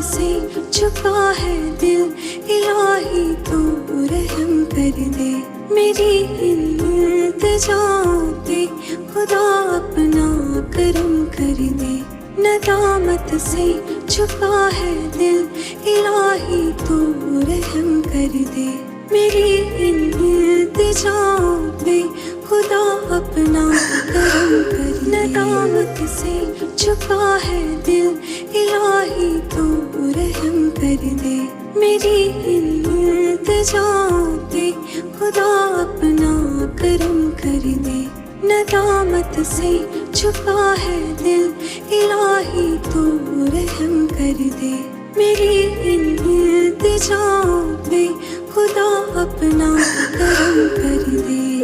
से झुका है दिल, इलाही तू रहम कर दे। मेरी इल्तिजाओं पे खुदा अपना करम कर दे। नदामत से झुका है दिल, इलाही तू रहम कर दे। मेरी इल्तिजाओं पे खुदा अपना करम कर दे। नदामत से झुका है दिल, इलाही तू रहम कर दे। मेरी इल्तिजाओं पे खुदा अपना करम कर दे। नदामत से झुका है दिल, इलाही तू रहम कर दे। मेरी इल्तिजाओं पे खुदा अपना करम कर दे।